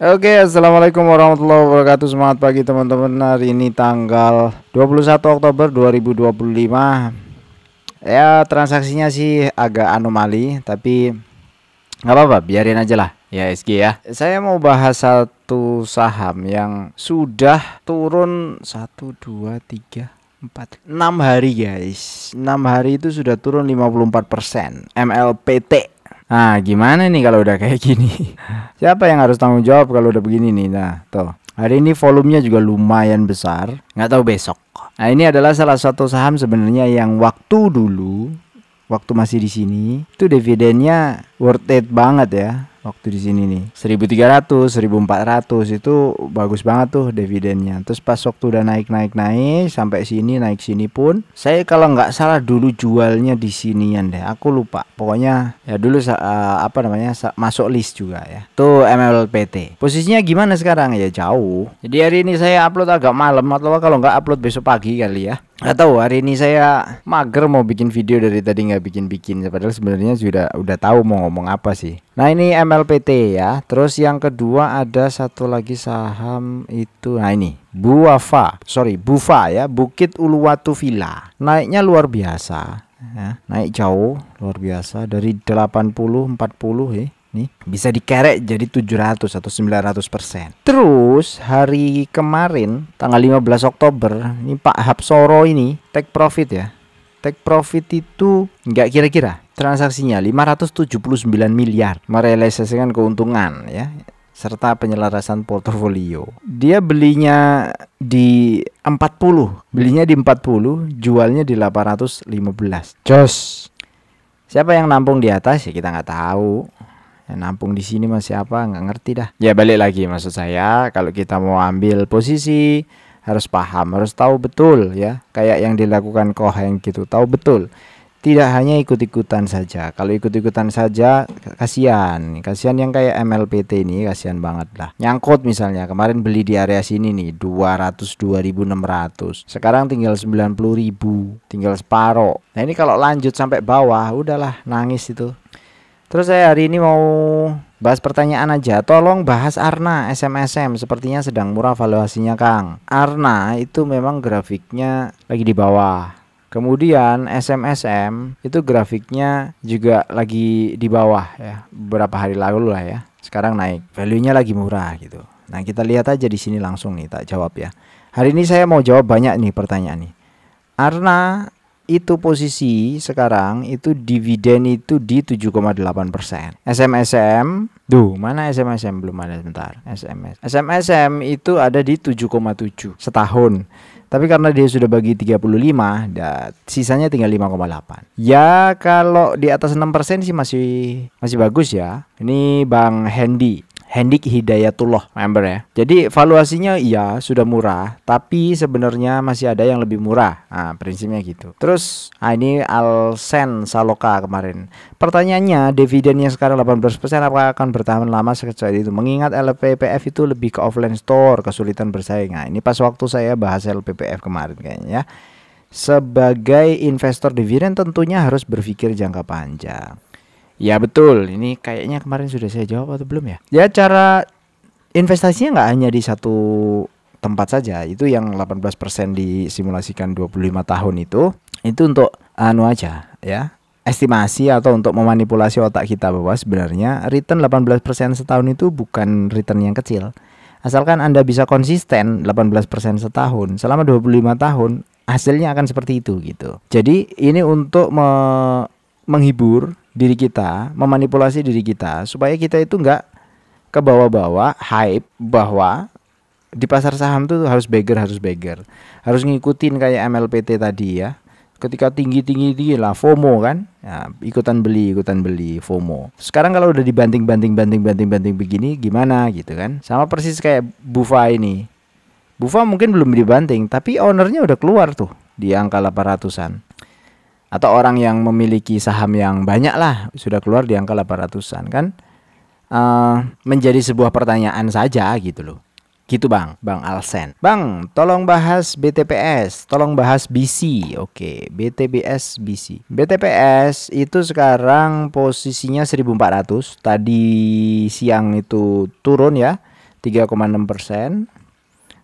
Oke, assalamualaikum warahmatullahi wabarakatuh. Semangat pagi teman-teman. Hari ini tanggal 21 Oktober 2025. Ya, transaksinya sih agak anomali, tapi nggak apa-apa, biarin aja lah. Ya, SG ya. Saya mau bahas satu saham yang sudah turun 1, 2, 3, 4, 6 hari guys. 6 hari itu sudah turun 54%. MLPT. Nah, gimana nih kalau udah kayak gini? Siapa yang harus tanggung jawab kalau udah begini nih? Nah, tuh. Hari ini volumenya juga lumayan besar. Nggak tahu besok. Nah, ini adalah salah satu saham sebenarnya yang waktu masih di sini, itu dividennya worth it banget ya. Waktu di sini nih 1300, 1400 itu bagus banget tuh dividennya. Terus pas waktu udah naik sampai sini, naik sini pun saya kalau nggak salah dulu jualnya di sinian deh. Aku lupa. Pokoknya ya dulu masuk list juga ya. Tuh MLPT. Posisinya gimana sekarang ya? Jauh. Jadi hari ini saya upload agak malam, atau kalau nggak upload besok pagi kali ya. Nggak tahu, hari ini saya mager mau bikin video, dari tadi nggak bikin. Padahal sebenarnya udah tahu mau ngomong apa sih. Nah, ini MLPT ya. Terus yang kedua ada satu lagi saham itu. Nah, ini Bufa ya, Bukit Uluwatu Villa. Naiknya luar biasa ya. Naik jauh luar biasa dari 80 40 ya. Nih bisa dikerek jadi 700 atau 900%. Terus hari kemarin tanggal 15 Oktober ini Pak Hapsoro ini take profit ya. Take profit itu nggak kira-kira transaksinya 579 miliar, merealisasikan keuntungan ya, serta penyelarasan portofolio. Dia belinya di 40, jualnya di 815. Jos. Siapa yang nampung di atas ya kita nggak tahu. Yang nampung di sini masih apa nggak ngerti dah. Ya balik lagi, maksud saya kalau kita mau ambil posisi harus paham, harus tahu betul ya. Kayak yang dilakukan Koheng gitu, tahu betul. Tidak hanya ikut-ikutan saja. Kalau ikut-ikutan saja kasihan yang kayak MLPT ini, kasihan banget lah. Nyangkut misalnya kemarin beli di area sini nih 202.600. Sekarang tinggal 90.000, tinggal separoh. Nah, ini kalau lanjut sampai bawah udahlah nangis itu. Terus saya hari ini mau bahas pertanyaan aja. Tolong bahas Arna SMSM, sepertinya sedang murah valuasinya Kang. Arna itu memang grafiknya lagi di bawah. Kemudian SMSM itu grafiknya juga lagi di bawah ya. Beberapa hari lalu lah ya. Sekarang naik. Value-nya lagi murah gitu. Nah, kita lihat aja di sini langsung nih, tak jawab ya. Hari ini saya mau jawab banyak nih pertanyaan nih. Arna itu posisi sekarang itu dividen itu di 7,8%. SMSM, mana SMSM belum ada, bentar. SMSM itu ada di 7,7 setahun. Tapi karena dia sudah bagi 35, sisanya tinggal 5,8. Ya kalau di atas 6% sih masih bagus ya. Ini Bang Hendik Hidayatullah member ya. Jadi valuasinya iya sudah murah, tapi sebenarnya masih ada yang lebih murah. Nah, prinsipnya gitu. Terus ini Alsen Saloka kemarin. Pertanyaannya, dividennya sekarang 18%, apakah akan bertahan lama sekecuali itu? Mengingat LPPF itu lebih ke offline store, kesulitan bersaing. Nah, ini pas waktu saya bahas LPPF kemarin kayaknya ya. Sebagai investor dividen tentunya harus berpikir jangka panjang. Ya betul, ini kayaknya kemarin sudah saya jawab atau belum ya? Ya, cara investasinya nggak hanya di satu tempat saja. Itu yang 18% disimulasikan 25 tahun itu untuk aja ya, estimasi atau untuk memanipulasi otak kita bahwa sebenarnya return 18% setahun itu bukan return yang kecil. Asalkan Anda bisa konsisten 18% setahun selama 25 tahun, hasilnya akan seperti itu gitu. Jadi ini untuk menghibur diri kita, memanipulasi diri kita supaya kita itu nggak ke bawah-bawah hype bahwa di pasar saham tuh harus beggar, harus ngikutin kayak MLPT tadi ya. Ketika tinggi lah FOMO kan, ya, ikutan beli FOMO. Sekarang kalau udah dibanting begini gimana gitu kan? Sama persis kayak Bufa ini. Bufa mungkin belum dibanting, tapi ownernya udah keluar tuh di angka 800-an. Atau orang yang memiliki saham yang banyak lah sudah keluar di angka 800-an kan, menjadi sebuah pertanyaan saja gitu loh. Gitu Bang Alsen. Bang, tolong bahas BTPS, tolong bahas BC. Oke, BTPS BC. BTPS itu sekarang posisinya 1400. Tadi siang itu turun ya. 3,6%.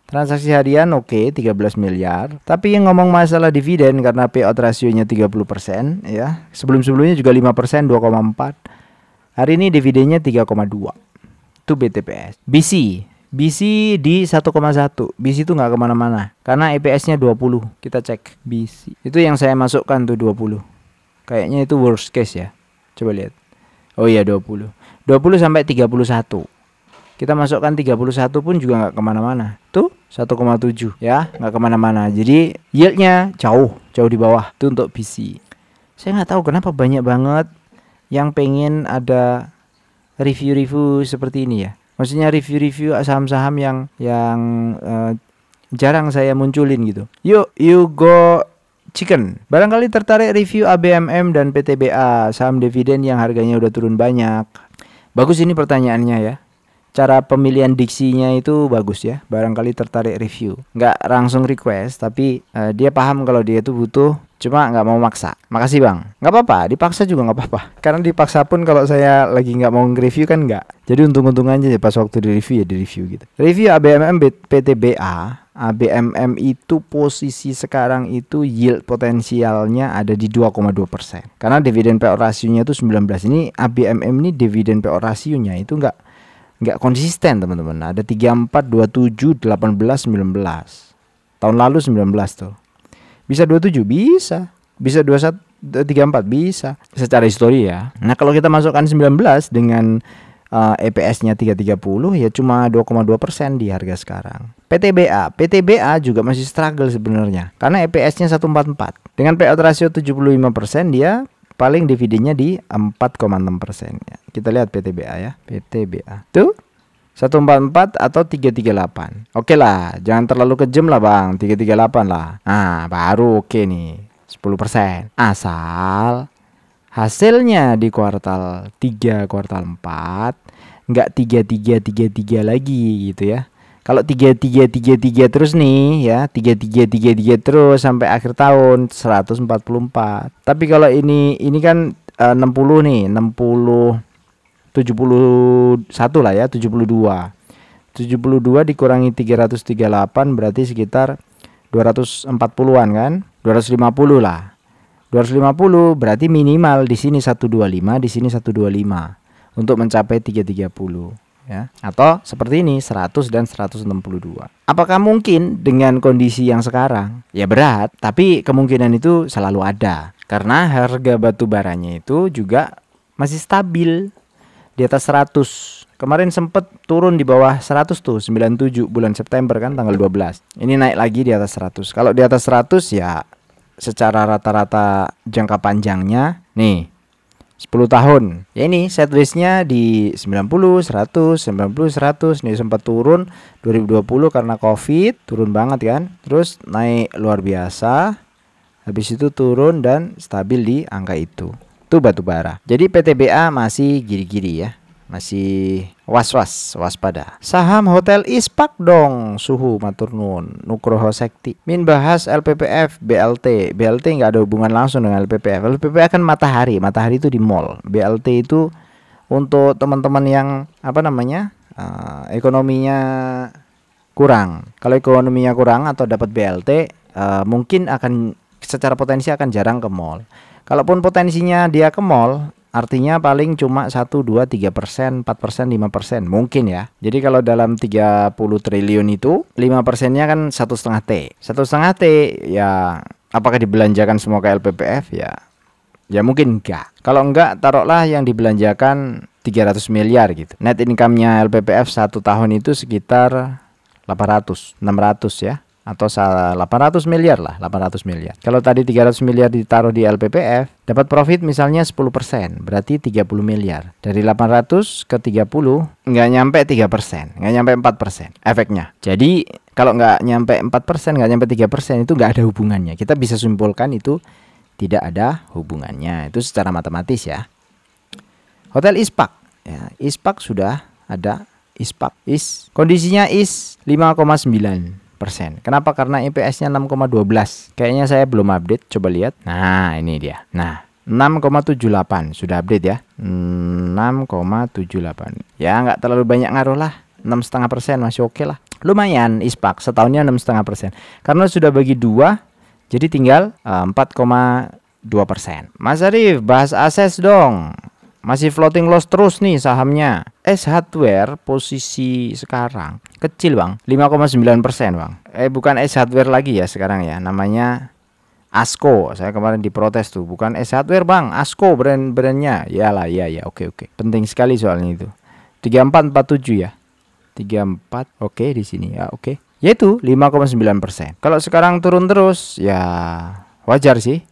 Transaksi harian oke, 13 miliar. Tapi yang ngomong masalah dividen karena payout rasionya 30% ya. Sebelum-sebelumnya juga 5%, 2,4. Hari ini dividennya 3,2. Itu BTPS. BC di 1,1. BC itu nggak kemana-mana karena EPS-nya 20. Kita cek BC. Itu yang saya masukkan tuh 20. Kayaknya itu worst case ya. Coba lihat. Oh iya 20. 20 sampai 31. Kita masukkan 31 pun juga nggak kemana-mana. Tuh 1,7 ya, nggak kemana-mana. Jadi yieldnya jauh di bawah. Itu untuk BC. Saya nggak tahu kenapa banyak banget yang pengen ada review-review seperti ini ya. Maksudnya review-review saham-saham yang jarang saya munculin gitu. Yuk, you go chicken. Barangkali tertarik review ABMM dan PTBA, saham dividen yang harganya udah turun banyak. Bagus ini pertanyaannya ya. Cara pemilihan diksinya itu bagus ya. Barangkali tertarik review. Nggak langsung request, tapi dia paham kalau dia itu butuh, cuma nggak mau maksa. Makasih bang. Nggak apa-apa, dipaksa juga nggak apa-apa. Karena dipaksa pun kalau saya lagi nggak mau nge-review kan nggak. Jadi untung-untung aja pas waktu di review ya di review gitu. Review ABMM PTBA. ABMM itu posisi sekarang itu yield potensialnya ada di 2,2%. Karena dividen payout rasionya itu 19. Ini ABMM ini dividen payout rasionya itu nggak konsisten teman-teman. Ada 34, 27, 18, 19. Tahun lalu 19 tuh. Bisa 27 bisa. Bisa 21, 34 bisa. Secara histori ya. Nah, kalau kita masukkan 19 dengan EPS-nya 330 ya cuma 2,2% di harga sekarang. PTBA juga masih struggle sebenarnya. Karena EPS-nya 144. Dengan payout ratio 75% dia paling dividennya di 4,6% ya. Kita lihat PTBA ya. PTBA. Tuh 144 atau 338. Oke lah, jangan terlalu kejam lah bang. 338 lah. Nah, baru oke nih. 10%. Asal hasilnya di kuartal 3, kuartal 4 enggak 33 lagi gitu ya. Kalau 33 terus nih ya, 33 terus sampai akhir tahun 144. Tapi kalau ini kan 60 nih, 60 71 lah ya, 72 dikurangi 338 berarti sekitar 240-an kan, 250 lah. 250 berarti minimal di sini 125, di sini 125 untuk mencapai 330 ya. Atau seperti ini 100 dan 162. Apakah mungkin dengan kondisi yang sekarang? Ya berat, tapi kemungkinan itu selalu ada. Karena harga batu baranya itu juga masih stabil di atas 100. Kemarin sempat turun di bawah 100 tuh, 97 bulan September kan tanggal 12. Ini naik lagi di atas 100. Kalau di atas 100 ya secara rata-rata jangka panjangnya nih 10 tahun. Ya ini sideways-nya di 90, 100, 90, 100. Nih sempat turun 2020 karena Covid, turun banget kan. Terus naik luar biasa. Habis itu turun dan stabil di angka itu. Itu batu bara. Jadi PTBA masih giri-giri ya. Masih waspada. Saham Hotel Ispak dong. Suhu matur nuwun. Nugroho Sekti. Min bahas LPPF, BLT. BLT nggak ada hubungan langsung dengan LPPF. LPPF kan matahari. Matahari itu di mall. BLT itu untuk teman-teman yang ekonominya kurang. Kalau ekonominya kurang atau dapat BLT, mungkin akan secara potensi akan jarang ke mall. Kalaupun potensinya dia ke mall, artinya paling cuma 1, 2, 3%, 4%, 5% mungkin ya. Jadi kalau dalam 30 triliun itu 5%-nya kan 1,5 T. 1,5 T ya apakah dibelanjakan semua ke LPPF ya? Ya mungkin enggak. Kalau enggak taruhlah yang dibelanjakan 300 miliar gitu. Net income-nya LPPF 1 tahun itu sekitar 800, 600 ya. Atau 800 miliar lah, 800 miliar. Kalau tadi 300 miliar ditaruh di LPPF, dapat profit misalnya 10%, berarti 30 miliar. Dari 800 ke 30, nggak nyampe 3%, nggak nyampe 4% efeknya. Jadi kalau nggak nyampe 4%, nggak nyampe 3%, itu nggak ada hubungannya. Kita bisa simpulkan itu tidak ada hubungannya. Itu secara matematis ya. Hotel Ispak, ya, Ispak sudah ada. Ispak, kondisinya 5,9%. Kenapa? Karena EPS-nya 6,12. Kayaknya saya belum update, coba lihat. Nah, ini dia. Nah, 6,78 sudah update ya. 6,78. Ya, nggak terlalu banyak ngaruh lah. 6,5% masih oke lah. Lumayan ISPAK setahunnya 6,5%. Karena sudah bagi 2, jadi tinggal 4,2%. Mas Arif, bahas ases dong. Masih floating loss terus nih sahamnya. S-Hardware posisi sekarang kecil bang, 5,9% bang. Bukan S-Hardware lagi ya sekarang ya, namanya Asko. Saya kemarin diprotes tuh, bukan S-Hardware bang, Asko brandnya. Yalah, ya, oke. Penting sekali soalnya itu. 3447 ya. 34, oke di sini ya, oke. Yaitu 5,9%. Kalau sekarang turun terus ya wajar sih.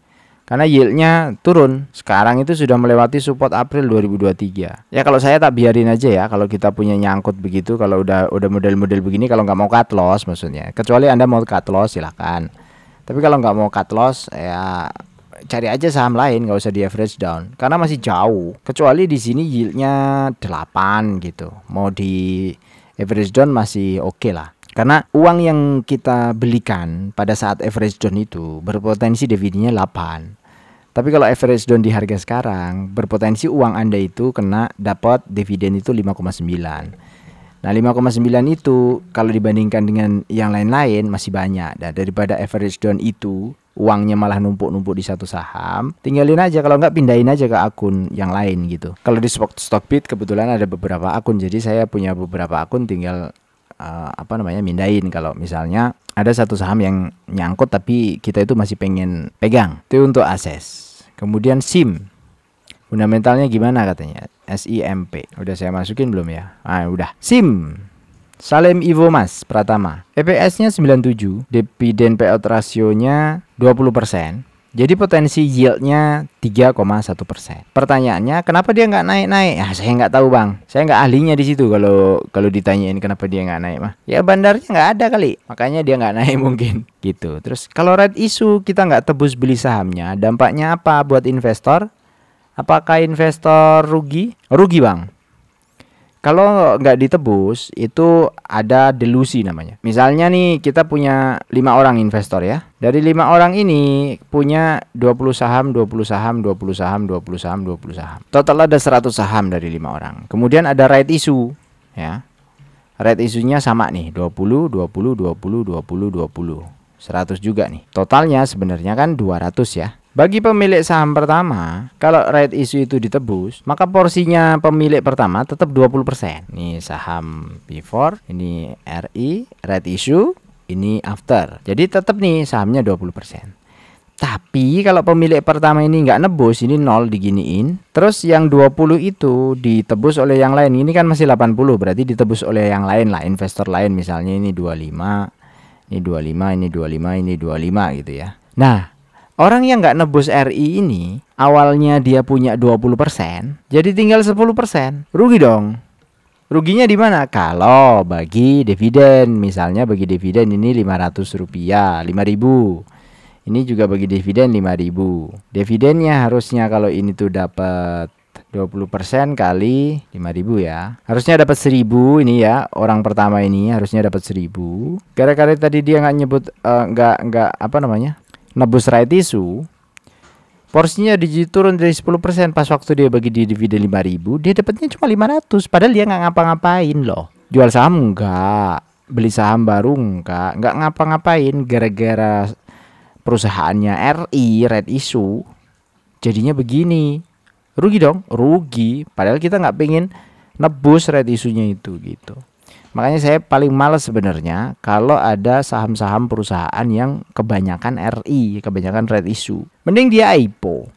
Karena yieldnya turun. Sekarang itu sudah melewati support April 2023. Ya kalau saya tak biarin aja ya. Kalau kita punya nyangkut begitu, kalau udah model-model begini, kalau nggak mau cut loss maksudnya. Kecuali Anda mau cut loss silahkan. Tapi kalau nggak mau cut loss ya cari aja saham lain, nggak usah di average down. Karena masih jauh. Kecuali di sini yieldnya 8 gitu. Mau di average down masih oke lah. Karena uang yang kita belikan pada saat average down itu berpotensi dividennya 8. Tapi kalau average down di harga sekarang, berpotensi uang Anda itu kena dapat dividen itu 5,9. Nah 5,9 itu kalau dibandingkan dengan yang lain-lain masih banyak. Dan daripada average down itu uangnya malah numpuk-numpuk di satu saham, tinggalin aja. Kalau nggak pindahin aja ke akun yang lain gitu. Kalau di Stockbit kebetulan ada beberapa akun, jadi saya punya beberapa akun, tinggal mindahin. Kalau misalnya ada satu saham yang nyangkut tapi kita itu masih pengen pegang, itu untuk akses. Kemudian SIM fundamentalnya gimana katanya, SIMP udah saya masukin belum ya? Udah. SIM Salem Ivo Mas Pratama, EPS-nya 97, dividen payout rasionya 20%. Jadi potensi yieldnya 3,1%. Pertanyaannya kenapa dia nggak naik-naik? Saya nggak tahu bang. Saya nggak ahlinya di situ. Kalau ditanyain kenapa dia nggak naik mah, ya bandarnya nggak ada kali. Makanya dia nggak naik mungkin. Gitu. Terus kalau red issue kita nggak tebus beli sahamnya, dampaknya apa buat investor? Apakah investor rugi? Rugi bang. Kalau nggak ditebus itu ada delusi namanya. Misalnya nih kita punya 5 orang investor ya. Dari 5 orang ini punya 20 saham, 20 saham, 20 saham, 20 saham, 20 saham. Total ada 100 saham dari 5 orang. Kemudian ada right issue ya. Right issue-nya sama nih, 20, 20, 20, 20, 20. 100 juga nih. Totalnya sebenarnya kan 200 ya. Bagi pemilik saham pertama, kalau right issue itu ditebus, maka porsinya pemilik pertama tetap 20%. Ini saham before, ini RI, right issue, ini after. Jadi tetap nih sahamnya 20%. Tapi kalau pemilik pertama ini nggak nebus, ini 0 diginiin. Terus yang 20 itu ditebus oleh yang lain. Ini kan masih 80, berarti ditebus oleh yang lain lah, investor lain. Misalnya ini 25, ini 25, ini 25, ini 25 gitu ya. Nah, orang yang nggak nebus RI ini, awalnya dia punya 20%, jadi tinggal 10%. Rugi dong. Ruginya di mana? Kalau bagi dividen, misalnya bagi dividen ini Rp500, 5.000. Ini juga bagi dividen 5.000. Dividennya harusnya kalau ini tuh dapat 20% kali 5.000 ya. Harusnya dapat 1.000 ini ya. Orang pertama ini harusnya dapat 1.000. Gara-gara tadi dia nggak nyebut nebus right issue, porsinya turun dari 10%. Pas waktu dia bagi di dividen 5.000, dia dapatnya cuma 500. Padahal dia nggak ngapa-ngapain loh. Jual saham enggak, beli saham baru enggak ngapa-ngapain. Gara-gara perusahaannya RI, right issue, jadinya begini. Rugi dong, rugi. Padahal kita nggak pengen nebus right issue-nya itu gitu. Makanya saya paling males sebenarnya kalau ada saham-saham perusahaan yang kebanyakan RI, kebanyakan red issue. Mending dia IPO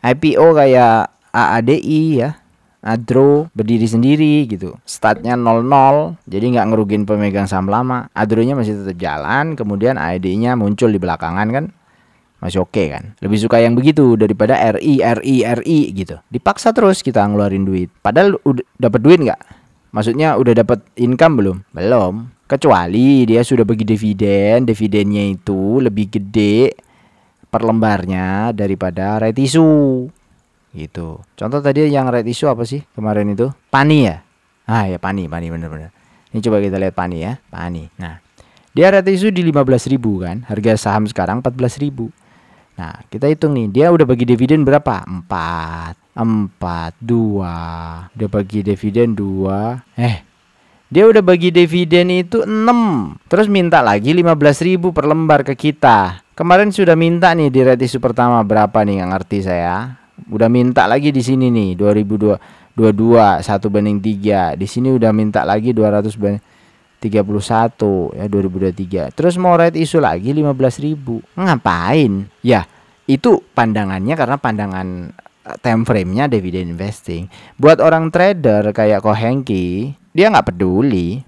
kayak AADI ya, Adro berdiri sendiri gitu. Startnya 00, jadi nggak ngerugin pemegang saham lama. Adronya masih tetap jalan, kemudian AADI-nya muncul di belakangan kan. Masih oke kan. Lebih suka yang begitu daripada RI gitu. Dipaksa terus kita ngeluarin duit. Padahal udah dapat duit nggak? Maksudnya udah dapat income belum? Belum. Kecuali dia sudah bagi dividen, dividennya itu lebih gede per lembarnya daripada right issue. Gitu. Contoh tadi yang right issue apa sih kemarin itu? Pani ya? Ya Pani bener-bener. Ini coba kita lihat Pani ya. Pani. Nah, dia right issue di 15.000 kan. Harga saham sekarang 14.000. Nah, kita hitung nih, dia udah bagi dividen berapa? 4, 2. Udah bagi dividen 2. Dia udah bagi dividen itu 6. Terus minta lagi 15.000 per lembar ke kita. Kemarin sudah minta nih di red issue pertama berapa nih, nggak ngerti saya. Udah minta lagi di sini nih 2022 1/3. Di sini udah minta lagi 231 ya 2023. Terus mau red issue lagi 15.000. Ngapain? Ya, itu pandangannya karena pandangan time frame-nya dividend investing. Buat orang trader kayak Ko Hengki, dia nggak peduli.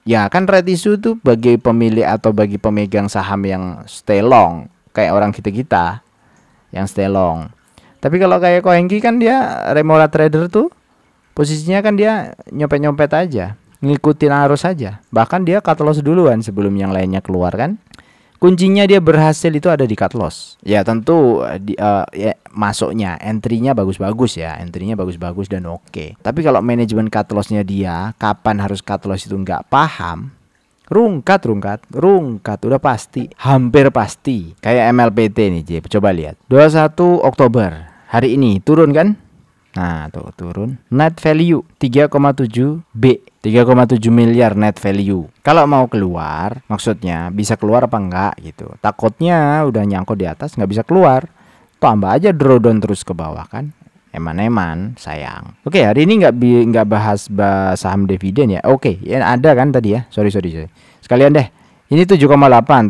Ya kan red issue tuh bagi pemilik atau bagi pemegang saham yang stay long, kayak orang kita yang stay long. Tapi kalau kayak Ko Hengki kan dia remora trader tuh posisinya kan dia nyopet-nyopet aja, ngikutin arus saja. Bahkan dia cut loss duluan sebelum yang lainnya keluar kan. Kuncinya dia berhasil itu ada di cut loss. Ya tentu ya, masuknya entry-nya bagus-bagus ya, entry-nya bagus-bagus dan oke. Tapi kalau manajemen cut loss-nya dia kapan harus cut loss itu nggak paham, rungkat udah pasti, hampir pasti. Kayak MLPT nih, J. Coba lihat. 21 Oktober hari ini turun kan? Nah, tuh turun. Net value 3,7 B. 3,7 miliar net value. Kalau mau keluar, maksudnya bisa keluar apa enggak gitu. Takutnya udah nyangkut di atas nggak bisa keluar. Tambah aja drawdown terus ke bawah kan. Eman-eman sayang. Oke, hari ini nggak bahas saham dividen ya. Oke, ya ada kan tadi ya. Sorry. Sekalian deh. Ini 7,8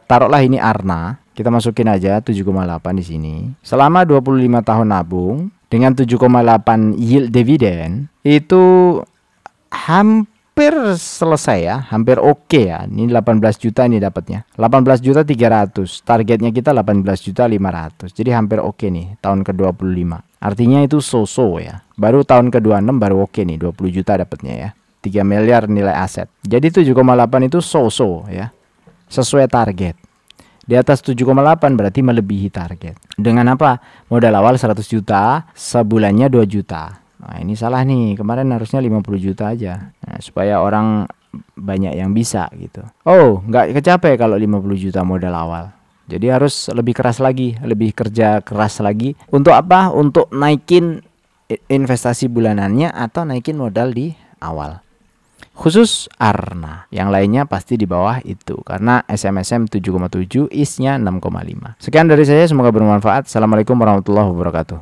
taruhlah ini Arna. Kita masukin aja 7,8 di sini. Selama 25 tahun nabung dengan 7,8 yield dividen itu hampir selesai ya, hampir oke ya. Ini 18 juta ini dapatnya. 18.300.000. Targetnya kita 18.500.000. Jadi hampir oke nih tahun ke-25. Artinya itu so-so ya. Baru tahun ke-26 baru oke nih 20 juta dapatnya ya. 3 miliar nilai aset. Jadi 7,8 itu so-so ya. Sesuai target. Di atas 7,8 berarti melebihi target. Dengan apa? Modal awal 100 juta, sebulannya 2 juta. Nah, ini salah nih. Kemarin harusnya 50 juta aja. Nah, supaya orang banyak yang bisa gitu. Oh, nggak kecapek kalau 50 juta modal awal. Jadi harus lebih keras lagi, lebih kerja keras lagi. Untuk apa? Untuk naikin investasi bulanannya atau naikin modal di awal. Khusus Arna, yang lainnya pasti di bawah itu karena SMSM 7,7, IS-nya 6,5. Sekian dari saya, semoga bermanfaat. Assalamualaikum warahmatullahi wabarakatuh.